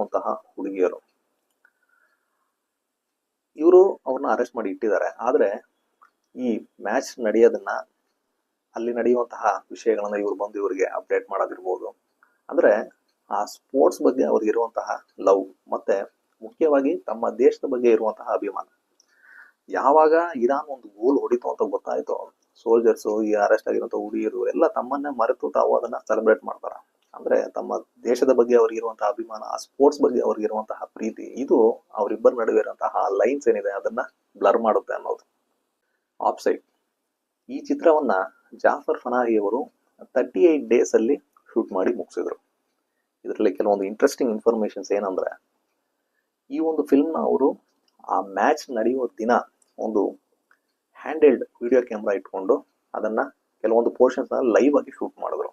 ಇರುವಂತಹ ಹುಡುಗಿಯರು. ಇವರು ಅವ್ರನ್ನ ಅರೆಸ್ಟ್ ಮಾಡಿ ಇಟ್ಟಿದ್ದಾರೆ. ಆದ್ರೆ ಈ ಮ್ಯಾಚ್ ನಡೆಯೋದನ್ನ, ಅಲ್ಲಿ ನಡೆಯುವಂತಹ ವಿಷಯಗಳನ್ನ ಇವ್ರು ಬಂದು ಇವರಿಗೆ ಅಪ್ಡೇಟ್ ಮಾಡೋದಿರ್ಬೋದು. ಅಂದ್ರೆ ಆ ಸ್ಪೋರ್ಟ್ಸ್ ಬಗ್ಗೆ ಅವ್ರಿಗೆ ಇರುವಂತಹ ಲವ್, ಮತ್ತೆ ಮುಖ್ಯವಾಗಿ ತಮ್ಮ ದೇಶದ ಬಗ್ಗೆ ಇರುವಂತಹ ಅಭಿಮಾನ. ಯಾವಾಗ ಇರಾನ್ ಒಂದು ಗೋಲ್ ಹೊಡಿತು ಅಂತ ಗೊತ್ತಾಯ್ತು, ಸೋಲ್ಜರ್ಸ್, ಈ ಅರೆಸ್ಟ್ ಆಗಿರುವಂತಹ ಹುಡುಗಿಯರು ಎಲ್ಲ ತಮ್ಮನ್ನೇ ಮರೆತು ತಾವು ಅದನ್ನ ಸೆಲೆಬ್ರೇಟ್ ಮಾಡ್ತಾರ. ಅಂದ್ರೆ ತಮ್ಮ ದೇಶದ ಬಗ್ಗೆ ಅವ್ರಿಗೆ ಇರುವಂತಹ ಅಭಿಮಾನ, ಆ ಸ್ಪೋರ್ಟ್ಸ್ ಬಗ್ಗೆ ಅವ್ರಿಗೆ ಇರುವಂತಹ ಪ್ರೀತಿ, ಇದು ಅವರಿಬ್ಬರ ನಡುವೆ ಇರುವಂತಹ ಲೈನ್ಸ್ ಏನಿದೆ ಅದನ್ನ ಬ್ಲರ್ ಮಾಡುತ್ತೆ ಅನ್ನೋದು. ಆಫ್ಸೈಡ್ ಈ ಚಿತ್ರವನ್ನ ಜಾಫರ್ ಫನಾಹಿ ಅವರು 38 ಡೇಸ್ ಅಲ್ಲಿ ಶೂಟ್ ಮಾಡಿ ಮುಗಿಸಿದ್ರು. ಇದರಲ್ಲಿ ಕೆಲವೊಂದು ಇಂಟ್ರೆಸ್ಟಿಂಗ್ ಇನ್ಫಾರ್ಮೇಶನ್ಸ್ ಏನಂದ್ರೆ, ಈ ಒಂದು ಫಿಲ್ಮ್ ನ ಅವರು ಆ ಮ್ಯಾಚ್ ನಡೆಯುವ ದಿನ ಒಂದು ಹ್ಯಾಂಡ್ ಹೆಲ್ಡ್ ವಿಡಿಯೋ ಕ್ಯಾಮ್ರಾ ಇಟ್ಕೊಂಡು ಅದನ್ನ ಕೆಲವೊಂದು ಪೋರ್ಷನ್ಸ್ ಲೈವ್ ಆಗಿ ಶೂಟ್ ಮಾಡಿದ್ರು.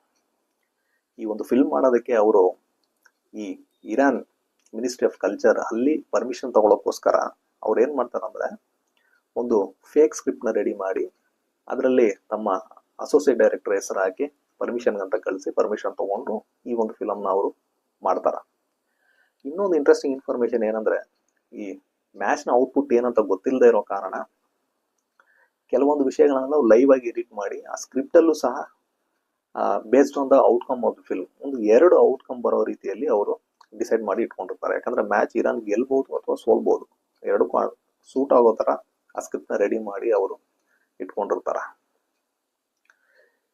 ಈ ಒಂದು ಫಿಲ್ಮ್ ಮಾಡೋದಕ್ಕೆ ಅವರು ಈ ಇರಾನ್ ಮಿನಿಸ್ಟ್ರಿ ಆಫ್ ಕಲ್ಚರ್ ಅಲ್ಲಿ ಪರ್ಮಿಷನ್ ತಗೊಳ್ಳೋಕ್ಕೋಸ್ಕರ ಅವ್ರು ಏನ್ ಮಾಡ್ತಾರಂದ್ರೆ, ಒಂದು ಫೇಕ್ ಸ್ಕ್ರಿಪ್ಟ್ ನ ರೆಡಿ ಮಾಡಿ ಅದರಲ್ಲಿ ತಮ್ಮ ಅಸೋಸಿಯೇಟ್ ಡೈರೆಕ್ಟರ್ ಹೆಸರು ಹಾಕಿ ಪರ್ಮಿಷನ್ ಅಂತ ಕಳಿಸಿ ಪರ್ಮಿಷನ್ ತಗೊಂಡು ಈ ಒಂದು ಫಿಲಮ್ ನ ಅವರು ಮಾಡ್ತಾರ. ಇನ್ನೊಂದು ಇಂಟ್ರೆಸ್ಟಿಂಗ್ ಇನ್ಫಾರ್ಮೇಶನ್ ಏನಂದ್ರೆ, ಈ ಮ್ಯಾಚ್ ನ ಔಟ್ಪುಟ್ ಏನಂತ ಗೊತ್ತಿಲ್ಲದೆ ಇರೋ ಕಾರಣ ಕೆಲವೊಂದು ವಿಷಯಗಳನ್ನ ನಾವು ಲೈವ್ ಆಗಿ ಎಡಿಟ್ ಮಾಡಿ ಆ ಸ್ಕ್ರಿಪ್ಟ್ ಅಲ್ಲೂ ಸಹ based on the outcome of the film ಒಂದು 2 ಔಟ್ಕಮ್ ಬರೋ ರೀತಿಯಲ್ಲಿ ಅವರು ಡಿಸೈಡ್ ಮಾಡಿ ಇಟ್ಕೊಂಡಿರ್ತಾರೆ. ಯಾಕಂದ್ರೆ ಮ್ಯಾಚ್ ಇರಾನ್ ಗೆಲ್ಬಹುದು ಅಥವಾ ಸೋಲ್ಬಹುದು, 2 ಸೂಟ್ ಆಗೋ ತರ ಆ ಸ್ಕ್ರಿಪ್ಟ್ ನ ರೆಡಿ ಮಾಡಿ ಅವರು ಇಟ್ಕೊಂಡಿರ್ತಾರ.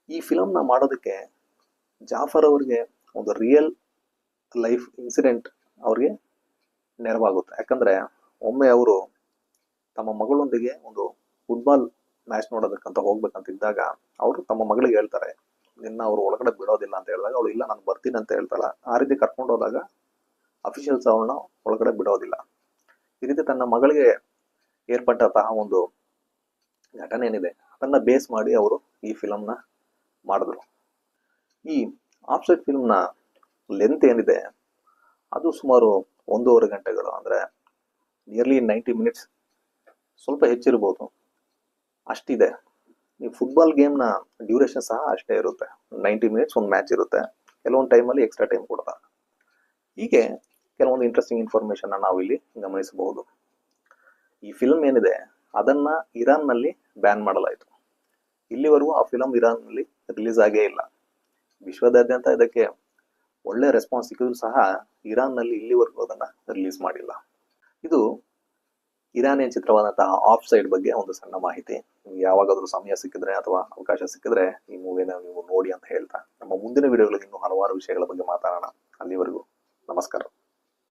ಈ ಫಿಲಮ್ ನ ಮಾಡೋದಕ್ಕೆ ಜಾಫರ್ ಅವ್ರಿಗೆ ಒಂದು ರಿಯಲ್ ಲೈಫ್ ಇನ್ಸಿಡೆಂಟ್ ಅವ್ರಿಗೆ ನೆರವಾಗುತ್ತೆ. ಯಾಕಂದ್ರೆ ಒಮ್ಮೆ ಅವರು ತಮ್ಮ ಮಗಳೊಂದಿಗೆ ಒಂದು ಫುಟ್ಬಾಲ್ ಮ್ಯಾಚ್ ನೋಡೋದಕ್ಕಂತ ಹೋಗ್ಬೇಕಂತಿದ್ದಾಗ ಅವರು ತಮ್ಮ ಮಗಳಿಗೆ ಹೇಳ್ತಾರೆ, ನಿನ್ನ ಅವರು ಒಳಗಡೆ ಬಿಡೋದಿಲ್ಲ ಅಂತ ಹೇಳಿದಾಗ ಅವಳು ಇಲ್ಲ ನಾನು ಬರ್ತೀನಿ ಅಂತ ಹೇಳ್ತಾಳ. ಆ ರೀತಿ ಕರ್ಕೊಂಡು ಹೋದಾಗ ಅಫಿಷಿಯಲ್ಸ್ ಅವಳನ್ನ ಒಳಗಡೆ ಬಿಡೋದಿಲ್ಲ. ಈ ರೀತಿ ತನ್ನ ಮಗಳಿಗೆ ಏರ್ಪಟ್ಟಂತಹ ಒಂದು ಘಟನೆ ಏನಿದೆ ಅದನ್ನ ಬೇಸ್ ಮಾಡಿ ಅವರು ಈ ಫಿಲಮ್ ನ ಮಾಡಿದ್ರು. ಈ ಆಫ್ಸೈಡ್ ಫಿಲ್ಮ್ ನ ಲೆಂತ್ ಏನಿದೆ ಅದು ಸುಮಾರು 1.5 ಗಂಟೆಗಳು, ಅಂದ್ರೆ ನಿಯರ್ಲಿ 90 ಮಿನಿಟ್ಸ್, ಸ್ವಲ್ಪ ಹೆಚ್ಚಿರ್ಬೋದು, ಅಷ್ಟಿದೆ. ಈ ಫುಟ್ಬಾಲ್ ಗೇಮ್ ನ ಡ್ಯೂರೇಷನ್ ಸಹ ಅಷ್ಟೇ ಇರುತ್ತೆ, 90 ಮಿನಿಟ್ಸ್ ಒಂದು ಮ್ಯಾಚ್ ಇರುತ್ತೆ. ಕೆಲವೊಂದು ಟೈಮಲ್ಲಿ ಎಕ್ಸ್ಟ್ರಾ ಟೈಮ್ ಕೊಡ್ತಾರೆ. ಹೀಗೆ ಕೆಲವೊಂದು ಇಂಟ್ರೆಸ್ಟಿಂಗ್ ಇನ್ಫಾರ್ಮೇಶನ್ ನಾವು ಇಲ್ಲಿ ಗಮನಿಸಬಹುದು. ಈ ಫಿಲ್ಮ್ ಏನಿದೆ ಅದನ್ನ ಇರಾನ್ ನಲ್ಲಿ ಬ್ಯಾನ್ ಮಾಡಲಾಯಿತು. ಇಲ್ಲಿವರೆಗೂ ಆ ಫಿಲಂ ಇರಾನ್ ನಲ್ಲಿ ರಿಲೀಸ್ ಆಗೇ ಇಲ್ಲ. ವಿಶ್ವದಾದ್ಯಂತ ಇದಕ್ಕೆ ಒಳ್ಳೆ ರೆಸ್ಪಾನ್ಸ್ ಸಿಕ್ಕಿದ್ರು ಸಹ ಇರಾನ್ ನಲ್ಲಿ ಇಲ್ಲಿವರೆಗೂ ಅದನ್ನ ರಿಲೀಸ್ ಮಾಡಿಲ್ಲ. ಇದು ಇರಾನಿಯನ್ ಚಿತ್ರವಾದಂತಹ ಆಫ್ ಸೈಡ್ ಬಗ್ಗೆ ಒಂದು ಸಣ್ಣ ಮಾಹಿತಿ. ನಿಮ್ಗೆ ಯಾವಾಗಾದ್ರೂ ಸಮಯ ಸಿಕ್ಕಿದ್ರೆ ಅಥವಾ ಅವಕಾಶ ಸಿಕ್ಕಿದ್ರೆ ಈ ಮೂವಿನ ನೀವು ನೋಡಿ ಅಂತ ಹೇಳ್ತಾ, ನಮ್ಮ ಮುಂದಿನ ವಿಡಿಯೋಗಳಲ್ಲಿ ಇನ್ನೂ ಹಲವಾರು ವಿಷಯಗಳ ಬಗ್ಗೆ ಮಾತಾಡೋಣ. ಅಲ್ಲಿವರೆಗೂ ನಮಸ್ಕಾರ.